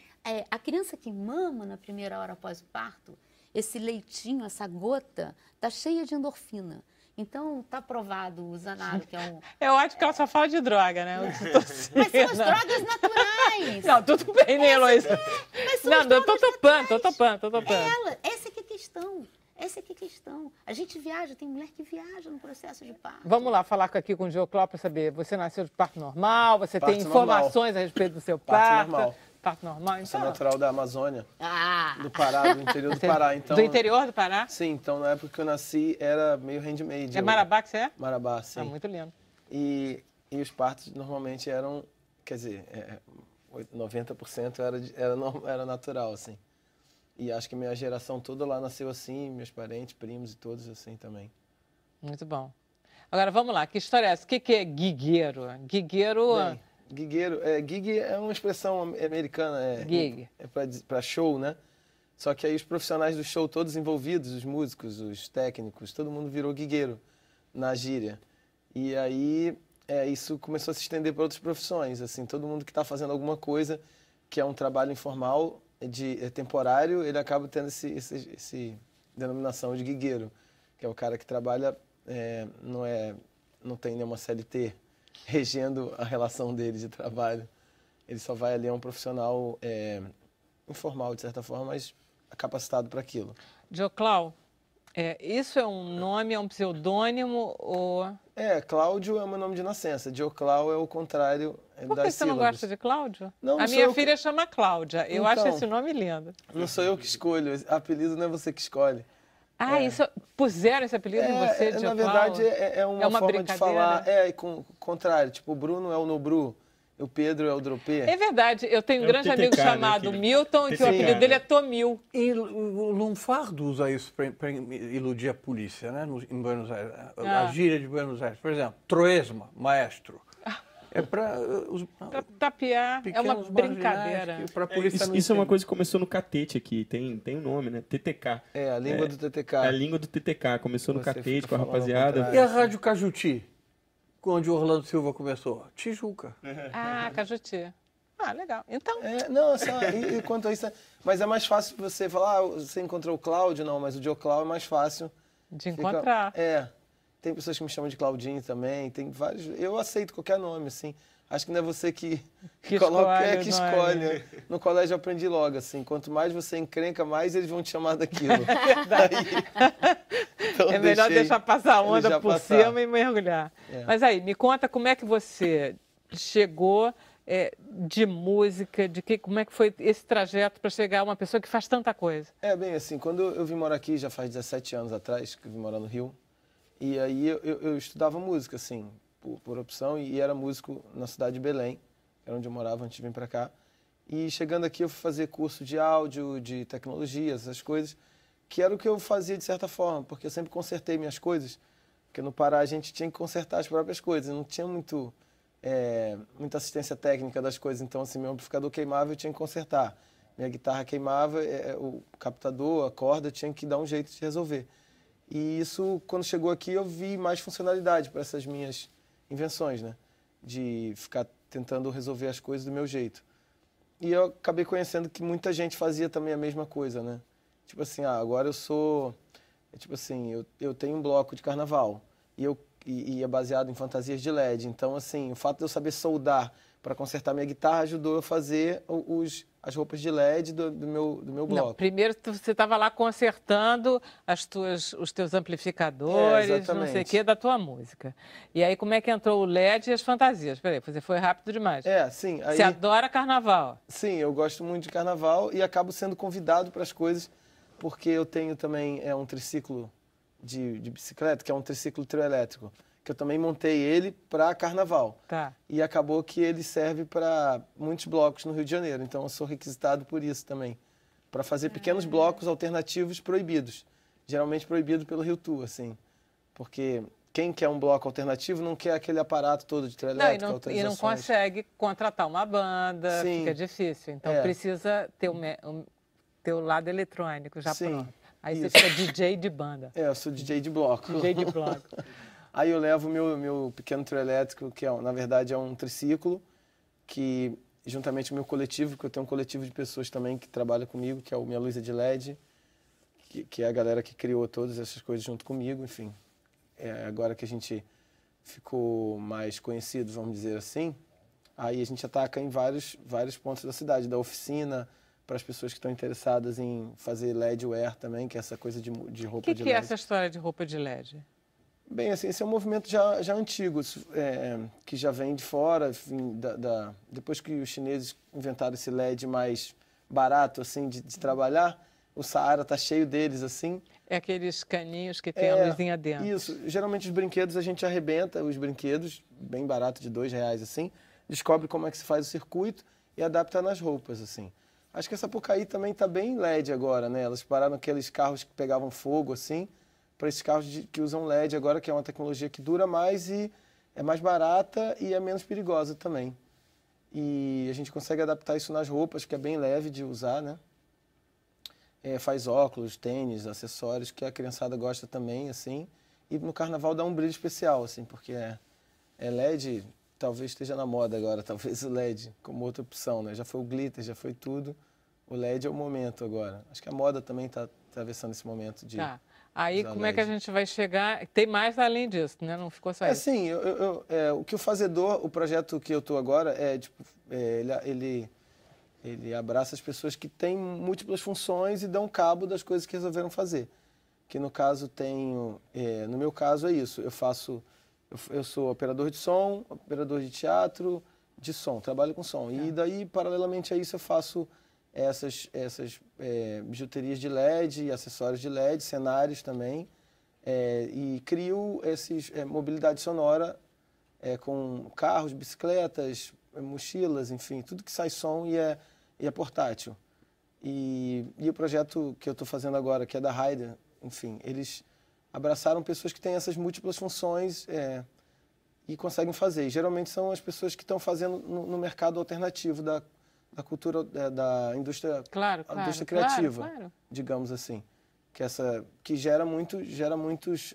A criança que mama na primeira hora após o parto, esse leitinho, essa gota, está cheia de endorfina. Então, está provado o Zanaro, que é um... Eu acho que ela só fala de droga, né? Mas são as drogas naturais. Não, tudo bem, né, Heloísa? Mas são Não, as eu tô drogas topando. Essa que é a questão. Essa que é a questão. A gente viaja, tem mulher que viaja no processo de parto. Vamos lá falar aqui com o Diocló para saber, você nasceu de parto normal, você Parto tem informações a respeito do seu Parto parto? normal. Parto normal, Eu sou então. natural da Amazônia, Ah, do Pará, do interior do Pará. Então, Do interior do Pará? Sim, então na época que eu nasci era meio handmade. É Marabá que você é? Marabá, sim. É muito lindo. E os partos normalmente eram, quer dizer, 90% era natural, assim. E acho que minha geração toda lá nasceu assim, meus parentes, primos e todos assim também. Muito bom. Agora, vamos lá, que história é essa? O que é guigueiro? Guigueiro... Bem, guigueiro, gig é uma expressão americana, Gig. para show, né? Só que aí os profissionais do show, todos envolvidos, os músicos, os técnicos, todo mundo virou guigueiro na gíria. E aí isso começou a se estender para outras profissões, assim, todo mundo que está fazendo alguma coisa que é um trabalho informal, temporário, ele acaba tendo esse denominação de guigueiro, que é o cara que trabalha, não tem nenhuma CLT regendo a relação dele de trabalho. Ele só vai ali, é um profissional informal, de certa forma, mas capacitado para aquilo. Dioclau, isso é um nome, é um pseudônimo ou... Cláudio é o meu nome de nascença. Dioclau é o contrário Por que das você não sílabas. gosta de Cláudio? Não, A sou minha eu filha chama Cláudia. Eu acho Então. esse nome lindo. Não sou eu que escolho, apelido não é você que escolhe. Isso, puseram esse apelido em você, Dioclau? Na verdade, é uma uma forma de brincadeira? falar, contrário. Tipo, o Bruno é o Nobru, O Pedro é o dropê. É verdade, eu tenho um É o grande TTK, amigo né, chamado aquele- Milton, que o TTK, apelido dele é né? Tomil. E o Lunfardo usa isso para iludir a polícia, né? Em Buenos Aires. A gíria de Buenos Aires. Por exemplo, troesma, maestro. É para os Pra tapear, é uma pequenos brincadeira. marginais, para a polícia não Isso é uma entender. coisa que começou no catete aqui, tem um nome, né? TTK. É, a língua do TTK. É a língua do TTK, começou no Você catete fica com a falando ao rapaziada. contrário. E a Rádio Cajuti, onde o Orlando Silva começou? Tijuca. Ah, Cajuti. Ah, legal. Então, Não, e quanto a isso... Mas é mais fácil você falar, você encontrou o Cláudio, não, mas o Dioclau é mais fácil. de encontrar. Tem pessoas que me chamam de Claudinho também, tem vários... Eu aceito qualquer nome, assim. Acho que não é você que coloca, escolhe que o nome. escolhe. No colégio eu aprendi logo, assim. Quanto mais você encrenca, mais eles vão te chamar daquilo. Então, É melhor deixar passar a onda deixar por passar. cima e mergulhar. É. Mas aí, me conta como é que você chegou de música, como é que foi esse trajeto para chegar a uma pessoa que faz tanta coisa? Bem, assim, quando eu vim morar aqui, já faz 17 anos atrás, que eu vim morar no Rio, e aí eu estudava música, assim, por opção, e era músico na cidade de Belém, que era onde eu morava antes de vir para cá. E chegando aqui eu fui fazer curso de áudio, de tecnologias, essas coisas, que era o que eu fazia de certa forma, porque eu sempre consertei minhas coisas, porque no Pará a gente tinha que consertar as próprias coisas, não tinha muita assistência técnica das coisas, então assim, meu amplificador queimava, eu tinha que consertar. Minha guitarra queimava, o captador, a corda, eu tinha que dar um jeito de resolver. E isso, quando chegou aqui, eu vi mais funcionalidade para essas minhas invenções, né? De ficar tentando resolver as coisas do meu jeito. E eu acabei conhecendo que muita gente fazia também a mesma coisa, né? Tipo assim, agora eu sou... Tipo assim, eu tenho um bloco de carnaval e é baseado em fantasias de LED. Então, assim, o fato de eu saber soldar para consertar minha guitarra ajudou eu a fazer as roupas de LED do meu bloco. Não, primeiro você estava lá consertando os teus amplificadores, não sei o exatamente. quê, da tua música. E aí como é que entrou o LED e as fantasias? Peraí, você foi rápido demais. Sim. Aí, Você adora carnaval. sim, eu gosto muito de carnaval e acabo sendo convidado para as coisas, porque eu tenho também um triciclo de bicicleta, que é um triciclo trio elétrico, que eu também montei ele para carnaval. Tá. E acabou que ele serve para muitos blocos no Rio de Janeiro. Então eu sou requisitado por isso também, para fazer pequenos blocos alternativos proibidos. Geralmente proibido pelo Rio Tour, assim. Porque quem quer um bloco alternativo não quer aquele aparato todo de trio Não, elétrico, e não autorizações. consegue contratar uma banda, Sim. fica difícil. Então precisa ter o lado eletrônico já Sim, pronto. Aí isso. você fica DJ de banda. Eu sou DJ de bloco. DJ de bloco. Aí eu levo o meu pequeno trio elétrico, que na verdade é um triciclo, que juntamente com o meu coletivo, que eu tenho um coletivo de pessoas também que trabalha comigo, que é o Minha Luz é de LED, que é a galera que criou todas essas coisas junto comigo, enfim. Agora que a gente ficou mais conhecido, vamos dizer assim, aí a gente ataca em vários pontos da cidade, da oficina, para as pessoas que estão interessadas em fazer LED wear também, que é essa coisa de roupa O de que é LED. essa história de roupa de LED? Bem, assim, esse é um movimento já antigo, que já vem de fora, enfim, depois que os chineses inventaram esse LED mais barato, assim, de trabalhar, o Saara tá cheio deles, assim. É aqueles caninhos que tem a luzinha dentro. Isso. Geralmente os brinquedos, a gente arrebenta os brinquedos, bem barato, de R$2, assim, descobre como é que se faz o circuito e adapta nas roupas, assim. Acho que essa Sapucaí também tá bem LED agora, né? Elas pararam aqueles carros que pegavam fogo, assim, para esses carros que usam LED agora, que é uma tecnologia que dura mais e é mais barata e é menos perigosa também. E a gente consegue adaptar isso nas roupas, que é bem leve de usar, né? Faz óculos, tênis, acessórios, que a criançada gosta também, assim. E no carnaval dá um brilho especial, assim, porque LED, talvez esteja na moda agora, talvez o LED como outra opção, né? Já foi o glitter, já foi tudo. O LED é o momento agora. Acho que a moda também está atravessando esse momento de... Tá. Aí usar como é que a LED. gente vai chegar? Tem mais além disso, né? Não ficou só isso. Sim, o que o Fazedor, o projeto que eu estou agora, ele abraça as pessoas que têm múltiplas funções e dão cabo das coisas que resolveram fazer. Que no caso no meu caso é isso, eu sou operador de som, operador de teatro, de som, trabalho com som. E daí, paralelamente a isso, eu faço essas bijuterias de LED, acessórios de LED, cenários também, e crio mobilidade sonora com carros, bicicletas, mochilas, enfim, tudo que sai som e é portátil. E o projeto que eu estou fazendo agora, que é da Raider, enfim, eles abraçaram pessoas que têm essas múltiplas funções e conseguem fazer. E geralmente são as pessoas que estão fazendo no mercado alternativo da cultura, da indústria, a indústria criativa, digamos assim. Que gera muitos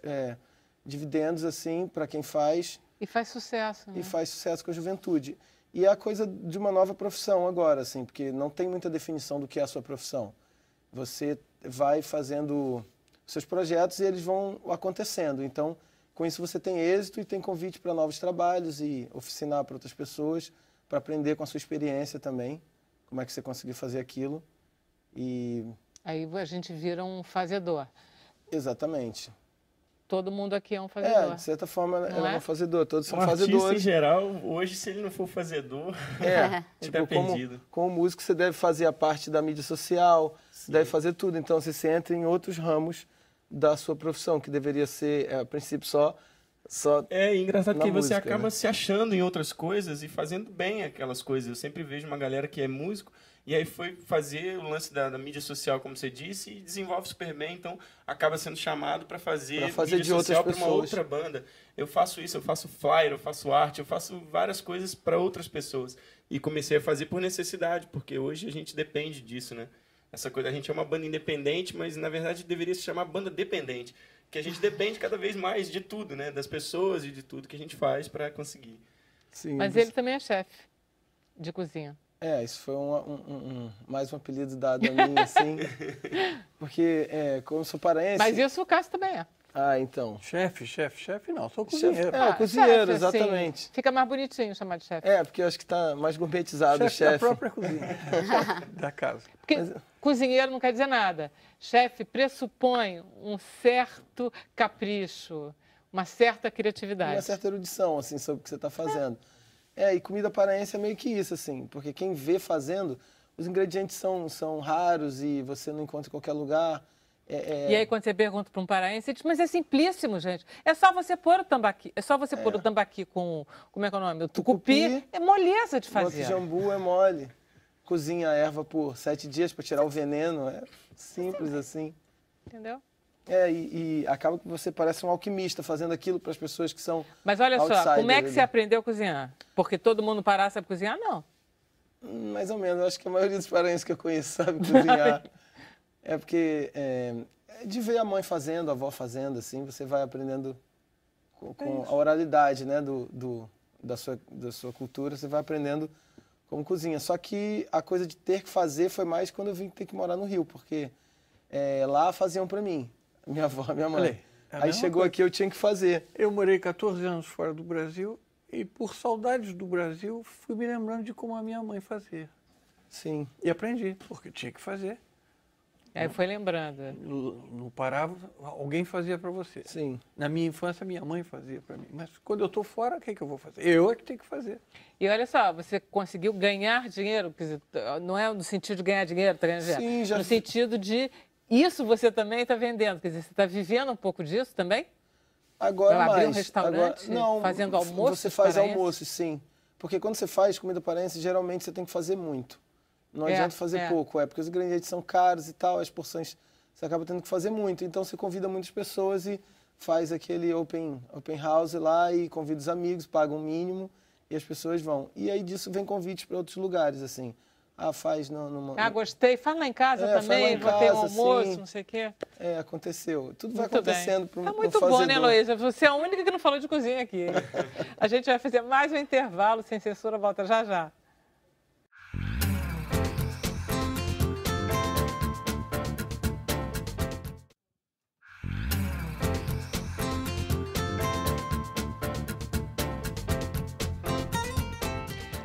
dividendos assim para quem faz. E faz sucesso. Né? E faz sucesso com a juventude. E é a coisa de uma nova profissão agora, assim, porque não tem muita definição do que é a sua profissão. Você vai fazendo seus projetos e eles vão acontecendo. Então, com isso você tem êxito e tem convite para novos trabalhos e oficinar para outras pessoas, para aprender com a sua experiência também, como é que você conseguiu fazer aquilo. E aí a gente vira um fazedor. Exatamente. Todo mundo aqui é um fazedor. De certa forma, ela é um fazedor. Todos são artista, fazedores. Em geral, hoje, se ele não for fazedor, tipo, tá perdido. Como músico, você deve fazer a parte da mídia social, deve fazer tudo. Então, você entra em outros ramos da sua profissão, que deveria ser, a princípio, só engraçado que você música, acaba né? se achando em outras coisas e fazendo bem aquelas coisas. Eu sempre vejo uma galera que é músico e aí foi fazer o lance da mídia social, como você disse, e desenvolve super bem, então acaba sendo chamado para fazer mídia de social outras para uma outra banda. Eu faço isso, eu faço flyer, eu faço arte, eu faço várias coisas para outras pessoas. E comecei a fazer por necessidade, porque hoje a gente depende disso, né? Essa coisa, a gente é uma banda independente, mas na verdade deveria se chamar banda dependente, que a gente depende cada vez mais de tudo, né? Das pessoas e de tudo que a gente faz para conseguir. Sim, mas ele também é chefe de cozinha. Isso foi mais um apelido dado a mim, assim, porque como sou paraense... Mas isso o Cássio também é. Então. Chefe não, sou cozinheiro. Cozinheiro, chefe, exatamente. Assim, fica mais bonitinho chamar de chefe. Porque eu acho que está mais gourmetizado o chefe. Da própria cozinha, da casa. Porque cozinheiro não quer dizer nada. Chefe pressupõe um certo capricho, uma certa criatividade. Uma certa erudição, assim, sobre o que você está fazendo. E comida paraense é meio que isso, assim, porque quem vê fazendo, os ingredientes são raros e você não encontra em qualquer lugar. E aí, quando você pergunta para um paraense, ele diz, mas é simplíssimo, gente. É só você pôr o tambaqui. É só você pôr o tambaqui com, como é que é o nome? O tucupi. É moleza de fazer. O jambu é mole. Cozinha a erva por 7 dias para tirar o veneno. É simples assim. Entendeu? E acaba que você parece um alquimista fazendo aquilo para as pessoas que são Mas olha só, como é que ali. você aprendeu a cozinhar? Porque todo mundo parar sabe cozinhar? Não. Mais ou menos. Eu acho que a maioria dos paraenses que eu conheço sabe cozinhar. Porque de ver a mãe fazendo, a avó fazendo, assim, você vai aprendendo com a oralidade, né, da sua cultura, você vai aprendendo como cozinha. Só que a coisa de ter que fazer foi mais quando eu vim ter que morar no Rio, porque lá faziam para mim, minha avó, minha mãe. Aí chegou aqui, eu tinha que fazer. Eu morei 14 anos fora do Brasil e, por saudades do Brasil, fui me lembrando de como a minha mãe fazia. Sim. E aprendi, porque tinha que fazer. Aí foi lembrando. Não parava, alguém fazia para você. Sim. Na minha infância, minha mãe fazia para mim. Mas quando eu estou fora, o que eu vou fazer? Eu é que tenho que fazer. E olha só, você conseguiu ganhar dinheiro, quer dizer, não é no sentido de ganhar dinheiro, tá ganhando dinheiro. Sim, já... No sentido de isso você também está vendendo, quer dizer, você está vivendo um pouco disso também? Agora vai abrir mais. um restaurante, não, fazendo almoço? Você faz almoço, sim. Porque quando você faz comida paraense, geralmente você tem que fazer muito. Não adianta fazer pouco, porque os ingredientes são caros e tal, as porções você acaba tendo que fazer muito. Então você convida muitas pessoas e faz aquele open house lá e convida os amigos, paga um mínimo e as pessoas vão. E aí disso vem convites para outros lugares, assim. Faz numa... gostei. Fala lá em casa também, vou ter um almoço, não sei o quê. Aconteceu. Tudo vai acontecendo para um fazedor. Tá muito bom, né, Heloísa? Você é a única que não falou de cozinha aqui. A gente vai fazer mais um intervalo, sem censura, volta já já.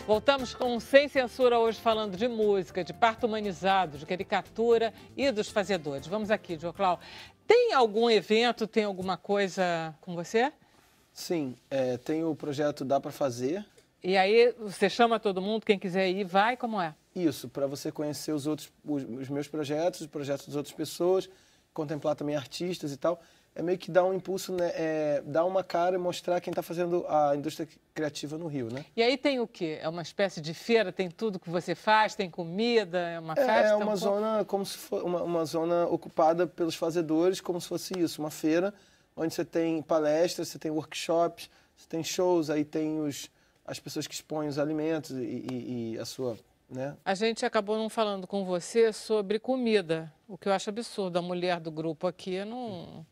Voltamos com Sem Censura hoje falando de música, de parto humanizado, de caricatura e dos fazedores. Vamos aqui, Dioclau. Tem algum evento, tem alguma coisa com você? Sim, tem o projeto Dá Pra Fazer. E aí você chama todo mundo, quem quiser ir, vai, como é? Isso, para você conhecer os meus projetos, os projetos das outras pessoas, contemplar também artistas e tal. é meio que dar um impulso, né, dar uma cara e mostrar quem está fazendo a indústria criativa no Rio, né? E aí tem o quê? É uma espécie de feira, tem tudo que você faz, tem comida, é uma festa? É uma zona como se for uma zona ocupada pelos fazedores, como se fosse isso, uma feira onde você tem palestras, você tem workshops, você tem shows, aí tem as pessoas que expõem os alimentos e a sua, né? A gente acabou não falando com você sobre comida, o que eu acho absurdo. A mulher do grupo aqui não...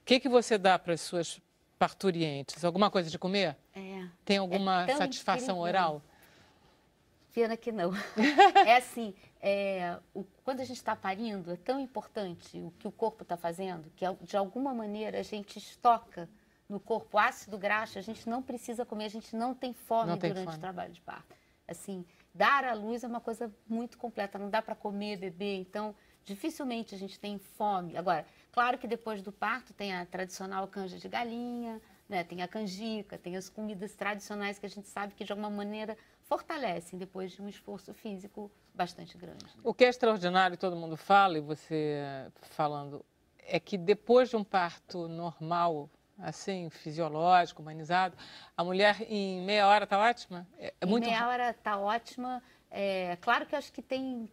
O que você dá para as suas parturientes? Alguma coisa de comer? Tem alguma satisfação oral? Pena que não. É assim, quando a gente está parindo, é tão importante o que o corpo está fazendo, que de alguma maneira a gente estoca no corpo ácido graxo, a gente não precisa comer, a gente não tem fome durante o trabalho de parto. Assim, dar à luz é uma coisa muito completa, não dá para comer, beber, então dificilmente a gente tem fome. Agora, claro que depois do parto tem a tradicional canja de galinha, né? Tem a canjica, tem as comidas tradicionais que a gente sabe que de alguma maneira fortalecem depois de um esforço físico bastante grande. O que é extraordinário, todo mundo fala, e você falando, é que depois de um parto normal, assim, fisiológico, humanizado, a mulher em meia hora está ótima? Meia hora está ótima. Claro que eu acho que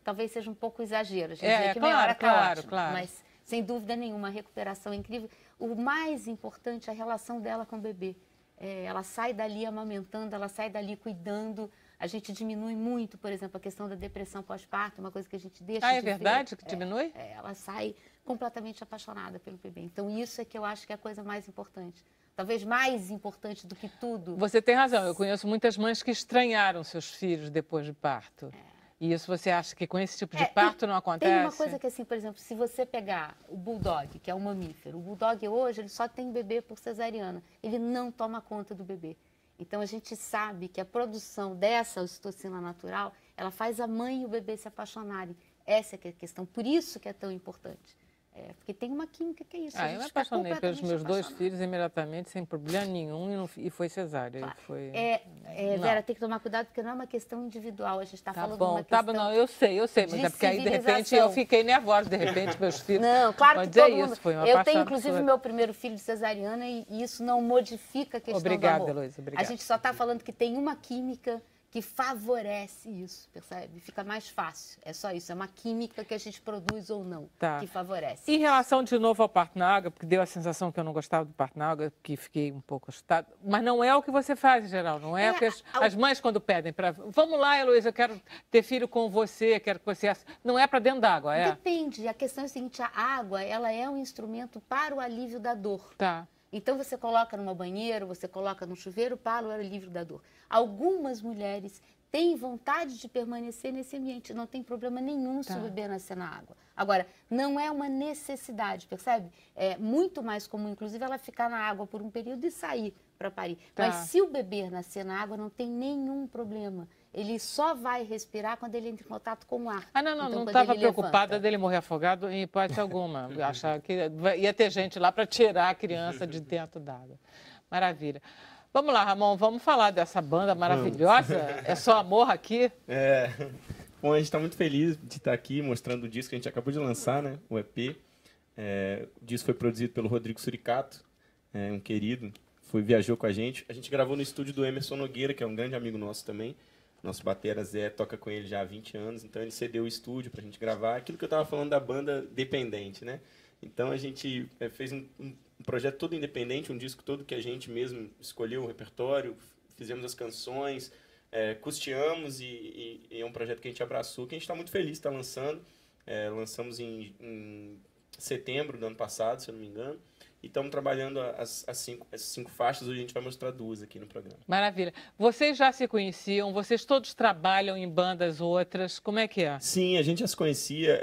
talvez seja um pouco exagero. A gente dizer que meia hora está ótima, mas sem dúvida nenhuma, a recuperação é incrível. O mais importante é a relação dela com o bebê. Ela sai dali amamentando, ela sai dali cuidando. A gente diminui muito, por exemplo, a questão da depressão pós-parto, uma coisa que a gente deixa de ver. É verdade que diminui? Ela sai completamente apaixonada pelo bebê. Então, isso é que eu acho que é a coisa mais importante. Talvez mais importante do que tudo. Você tem razão. Eu conheço muitas mães que estranharam seus filhos depois de parto. E isso você acha que com esse tipo de parto não acontece? Tem uma coisa que, assim, por exemplo, se você pegar o bulldog, que é um mamífero, o bulldog hoje ele só tem bebê por cesariana. Ele não toma conta do bebê. Então, a gente sabe que a produção dessa ocitocina natural, ela faz a mãe e o bebê se apaixonarem. Essa é que é a questão. Por isso que é tão importante. Porque tem uma química que é isso. Eu me apaixonei pelos meus dois filhos imediatamente, sem problema nenhum, e foi cesárea. Claro. Vera, tem que tomar cuidado, porque não é uma questão individual. A gente está falando de uma questão não, eu sei, mas é porque aí, de repente, eu fiquei nervosa, de repente, meus filhos... Não, claro que todo mundo... Isso, foi uma eu tenho, inclusive, meu primeiro filho de cesariana e isso não modifica a questão do amor. Heloísa, obrigada. A gente só está falando que tem uma química que favorece isso, percebe? Fica mais fácil. É só isso, é uma química que a gente produz ou não, que favorece. Em relação, de novo, ao parto na água, porque deu a sensação que eu não gostava do parto na água, que fiquei um pouco assustada, mas não é o que você faz, em geral, não é? Porque as mães, quando pedem para... Vamos lá, Heloísa, eu quero ter filho com você, quero que você... Não é para dentro d'água, é? Depende. A questão é a seguinte, a água, ela é um instrumento para o alívio da dor. Tá. Então, você coloca numa banheira, você coloca num chuveiro para o alívio da dor. Algumas mulheres têm vontade de permanecer nesse ambiente, não tem problema nenhum se o bebê nascer na água. Agora, não é uma necessidade, percebe? É muito mais comum, inclusive, ela ficar na água por um período e sair para parir. Mas se o bebê nascer na água, não tem nenhum problema. Ele só vai respirar quando ele entra em contato com o ar. Não estava preocupada dele morrer afogado em hipótese alguma. Achava que ia ter gente lá para tirar a criança de dentro d'água. Maravilha. Vamos lá, Ramon, vamos falar dessa banda maravilhosa. É só amor aqui? Bom, a gente está muito feliz de estar aqui mostrando o disco que a gente acabou de lançar, né? O EP. O disco foi produzido pelo Rodrigo Suricato, um querido. Viajou com a gente. A gente gravou no estúdio do Emerson Nogueira, que é um grande amigo nosso também. Nosso batera Zé toca com ele já há 20 anos, então ele cedeu o estúdio para a gente gravar. Aquilo que eu estava falando da banda dependente, né? Então a gente fez um projeto todo independente, um disco todo que a gente mesmo escolheu o repertório, fizemos as canções, custeamos e é um projeto que a gente abraçou, que a gente está muito feliz de estar lançando. Lançamos em setembro do ano passado, se eu não me engano. E estamos trabalhando as cinco faixas, hoje a gente vai mostrar 2 aqui no programa. Maravilha. Vocês já se conheciam? Vocês todos trabalham em bandas outras? Como é que é? Sim, a gente já se conhecia.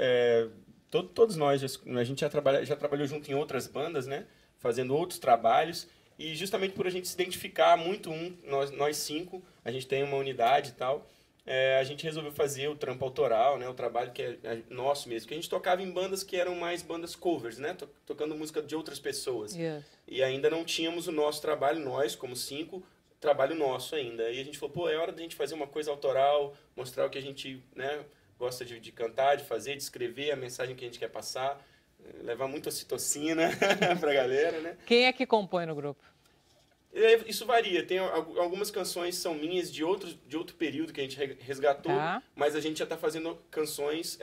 Todos nós, a gente já trabalhou junto em outras bandas, né? Fazendo outros trabalhos. E justamente por a gente se identificar muito nós 5, a gente tem uma unidade e tal, a gente resolveu fazer o trampo autoral, né? O trabalho que é nosso mesmo. Porque a gente tocava em bandas que eram mais bandas covers, né? Tocando música de outras pessoas. Yes. E ainda não tínhamos o nosso trabalho, nós, como 5, trabalho nosso ainda. E a gente falou, é hora da gente fazer uma coisa autoral, mostrar o que a gente, né, gosta de cantar, de fazer, de escrever, a mensagem que a gente quer passar. levar muita ocitocina pra galera, né? Quem é que compõe no grupo? Isso varia. Tem algumas canções são minhas de outro período que a gente resgatou, Tá. mas a gente já está fazendo canções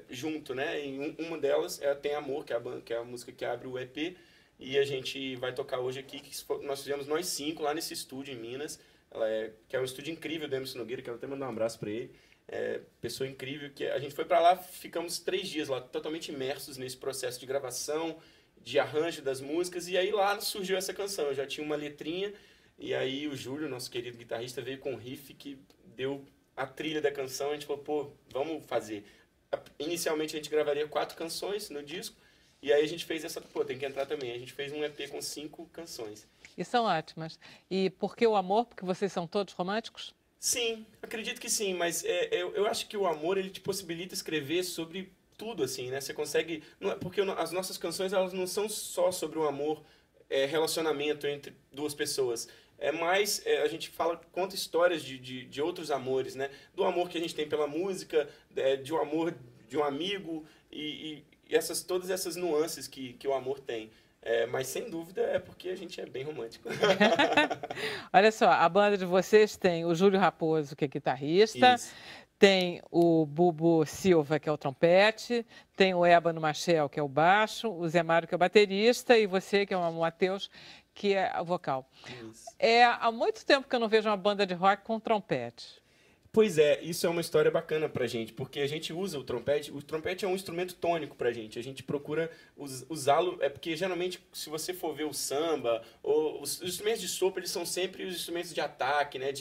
junto, né? E uma delas Tem Amor, que é a música que abre o EP, e a gente vai tocar hoje aqui, nós fizemos nós 5 lá nesse estúdio em Minas, que é um estúdio incrível do Emerson Nogueira, quero até mandar um abraço para ele. Pessoa incrível, que a gente foi para lá, ficamos 3 dias lá, totalmente imersos nesse processo de gravação, de arranjo das músicas, e aí lá surgiu essa canção. Eu já tinha uma letrinha, e aí o Júlio, nosso querido guitarrista, veio com um riff que deu a trilha da canção. A gente falou, pô, vamos fazer. Inicialmente a gente gravaria 4 canções no disco, e aí a gente fez tem que entrar também. A gente fez um EP com 5 canções. E são ótimas. E por que o amor? Porque vocês são todos românticos? Sim, acredito que sim, mas eu acho que o amor, ele te possibilita escrever sobre tudo, assim, né? Você consegue... Porque as nossas canções, elas não são só sobre o amor, relacionamento entre 2 pessoas. É mais... a gente conta histórias de outros amores, né? Do amor que a gente tem pela música, de um amor de um amigo, e todas essas nuances que o amor tem. Mas, sem dúvida, é porque a gente é bem romântico. Olha só, a banda de vocês tem o Júlio Raposo, que é guitarrista, Isso. tem o Bubu Silva, que é o trompete, tem o Ébano Machel, que é o baixo, o Zé Mário, que é o baterista, e você, que é o Matheus, que é o vocal. Isso. Há muito tempo que eu não vejo uma banda de rock com trompete. Pois é, isso é uma história bacana pra gente, porque a gente usa o trompete é um instrumento tônico pra gente, a gente procura usá-lo, porque geralmente, se você for ver o samba, ou os instrumentos de sopro, eles são sempre os instrumentos de ataque, né,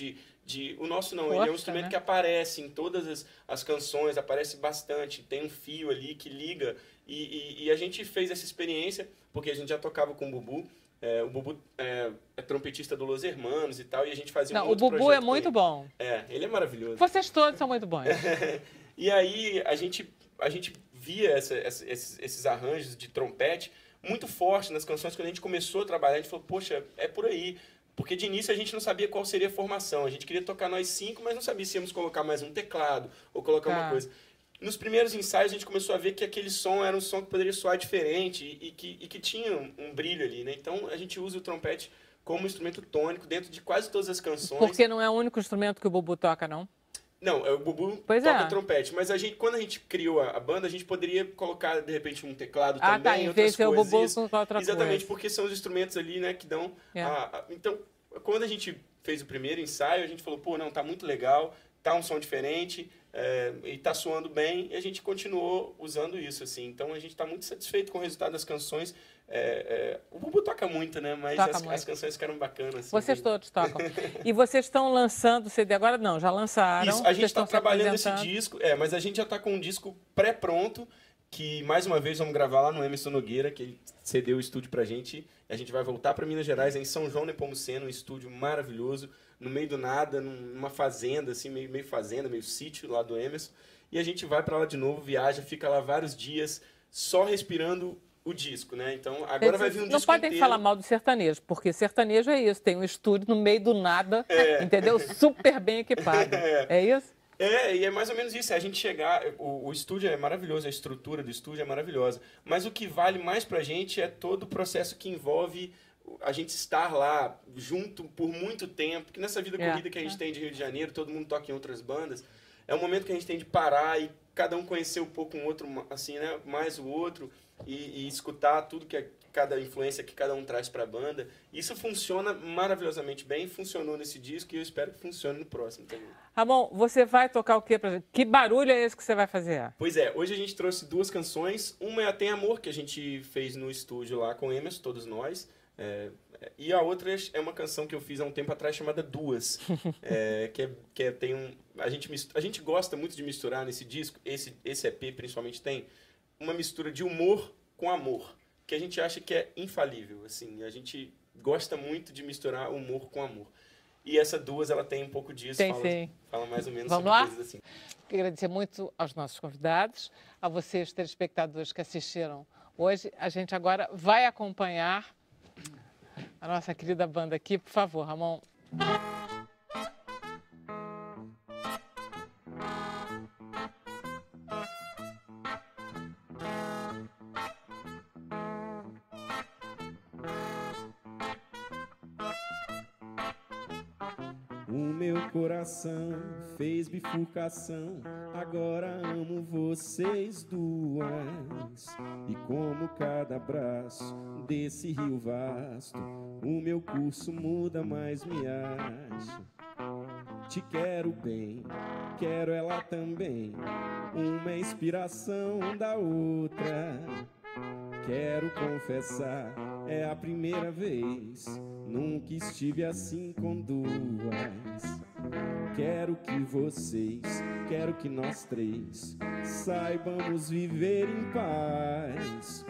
o nosso não, Força, ele é um instrumento, né? que aparece em todas as canções, aparece bastante, tem um fio ali que liga, e a gente fez essa experiência, porque a gente já tocava com o Bubu. O Bubu é trompetista do Los Hermanos e tal, e a gente fazia um Não, o outro Bubu projeto é com muito ele. bom. Ele é maravilhoso. Vocês todos são muito bons. E aí a gente via esses arranjos de trompete muito forte nas canções. Quando a gente começou a trabalhar, a gente falou, poxa, é por aí. Porque de início a gente não sabia qual seria a formação. A gente queria tocar nós 5, mas não sabia se íamos colocar mais um teclado ou colocar uma coisa. Nos primeiros ensaios a gente começou a ver que aquele som era um som que poderia soar diferente e que tinha um brilho ali, né? Então a gente usa o trompete como instrumento tônico dentro de quase todas as canções. Porque não é o único instrumento que o Bubu toca, não? Não, o Bubu Pois toca trompete, mas quando a gente criou a banda, a gente poderia colocar, de repente, um teclado também, tá, em outras vez de ser o coisas. Bubu, Isso. colocar outra Exatamente, coisa. porque são os instrumentos ali, né, que dão... Então, quando a gente fez o primeiro ensaio, a gente falou, pô, não, tá muito legal, tá um som diferente, e tá soando bem, e a gente continuou usando isso, assim. Então, a gente tá muito satisfeito com o resultado das canções. O Bubu toca muito, né, mas as canções ficaram bacanas. Assim, vocês todos tocam. E vocês estão lançando o CD agora? Não, já lançaram. Isso, a gente está trabalhando esse apresentando. disco, mas a gente já está com um disco pré-pronto, que mais uma vez vamos gravar lá no Emerson Nogueira, que ele cedeu o estúdio pra gente. A gente vai voltar para Minas Gerais, em São João Nepomuceno, um estúdio maravilhoso, no meio do nada, numa fazenda, assim, meio fazenda, meio sítio lá do Emerson. E a gente vai para lá de novo, viaja, fica lá vários dias, só respirando o disco, né? Então, agora vai vir um disco Não podem inteiro. falar mal do sertanejo, porque sertanejo é isso, tem um estúdio no meio do nada, entendeu? Super bem equipado. É isso? E é mais ou menos isso, é a gente chegar... O estúdio é maravilhoso, a estrutura do estúdio é maravilhosa, mas o que vale mais pra gente é todo o processo que envolve a gente estar lá junto por muito tempo, porque nessa vida corrida que a gente tem de Rio de Janeiro, todo mundo toca em outras bandas, é um momento que a gente tem de parar e cada um conhecer um pouco um outro, assim, né, mais o outro, e escutar tudo que cada influência que cada um traz para a banda. Isso funciona maravilhosamente bem, funcionou nesse disco e eu espero que funcione no próximo também. Ramon, você vai tocar o quê pra gente? Que barulho é esse que você vai fazer? Pois é, hoje a gente trouxe 2 canções. Uma é a Tem Amor, que a gente fez no estúdio lá com o Emerson, todos nós. E a outra é uma canção que eu fiz há um tempo atrás chamada Duas. A gente gosta muito de misturar nesse disco, esse EP principalmente tem uma mistura de humor com amor, que a gente acha que é infalível. Assim, a gente gosta muito de misturar humor com amor. E essa Duas, ela tem um pouco disso, fala mais ou menos Vamos sobre lá? coisas assim. Quero agradecer muito aos nossos convidados, a vocês, telespectadores que assistiram hoje. A gente agora vai acompanhar a nossa querida banda aqui. Por favor, Ramon. O meu coração fez bifurcação, agora amo vocês duas. E como cada braço desse rio vasto, o meu curso muda, mas me acho. Te quero bem, quero ela também, uma é inspiração da outra. Quero confessar, é a primeira vez, nunca estive assim com duas. Quero que vocês, quero que nós três saibamos viver em paz.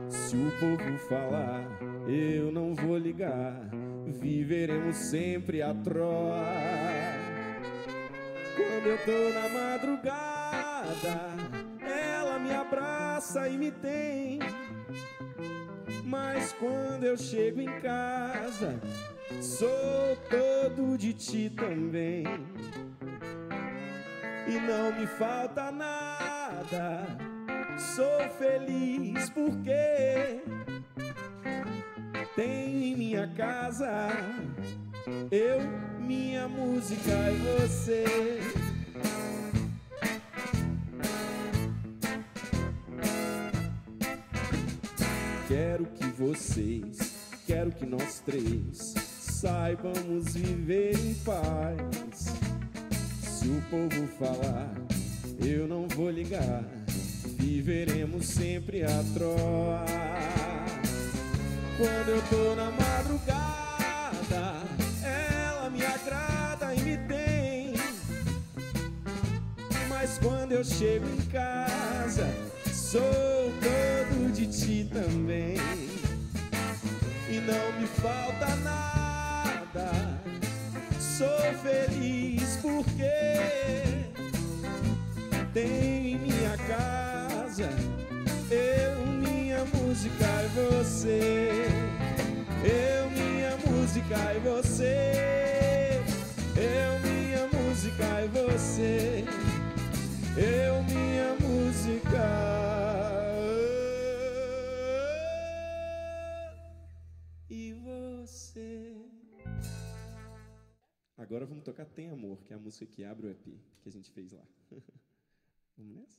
Se o povo falar, eu não vou ligar, viveremos sempre a troa. Quando eu tô na madrugada, ela me abraça e me tem. Mas quando eu chego em casa, sou todo de ti também. E não me falta nada, sou feliz porque tem em minha casa eu, minha música e você. Quero que vocês, quero que nós três saibamos viver em paz. Se o povo falar, eu não vou ligar, viveremos sempre a troa. Quando eu tô na madrugada, ela me agrada e me tem. Mas quando eu chego em casa, sou todo de ti também. E não me falta nada, sou feliz porque tem em minha casa eu, minha música e você. Eu, minha música e você. Eu, minha música e você. Eu, minha música e você. Agora vamos tocar Tem Amor, que é a música que abre o EP que a gente fez lá. Vamos nessa?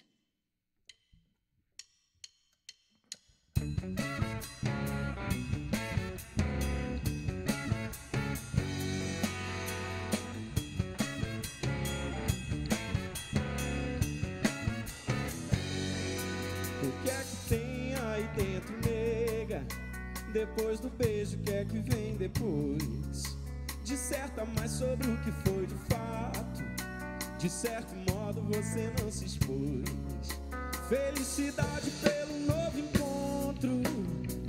O que é que tem aí dentro, nega? Depois do beijo, o que é que vem depois? Disserta mais sobre o que foi de fato. De certo modo você não se expôs. Felicidade pelo novo encontro,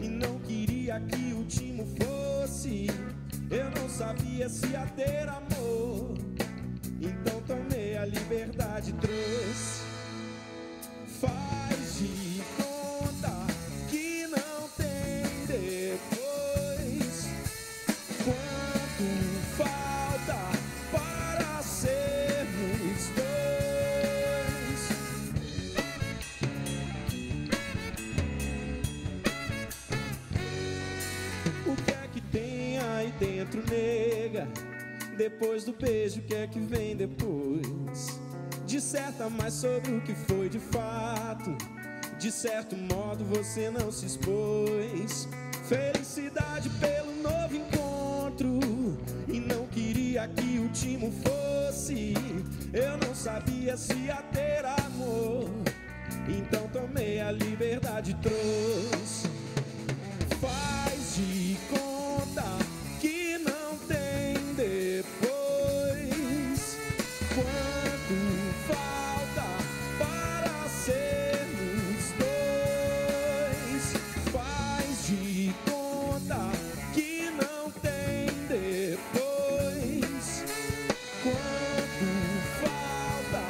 e não queria que o último fosse. Eu não sabia se ia ter amor, então tomei a liberdade e trouxe. Faz de conta que não tem depois. Quanto falta para sermos dois? O que é que tem aí dentro, nega? Depois do beijo, o que é que vem depois? Disserta mais sobre o que foi de fato. De certo modo você não se expôs. Felicidade pelo novo encontro, e não queria que o último fosse. Eu não sabia se ia ter amor, então tomei a liberdade e trouxe. Faz de conta que não tem depois. Quanto falta para sermos dois? Faz de conta que não tem depois. Quanto falta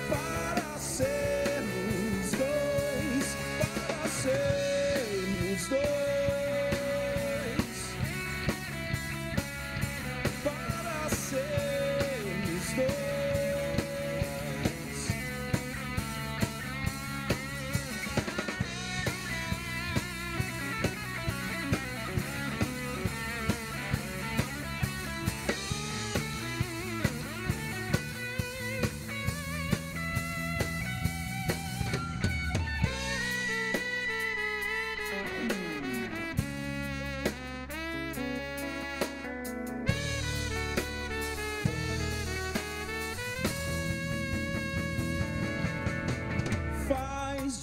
para sermos dois? Para sermos dois. Para sermos dois.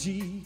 de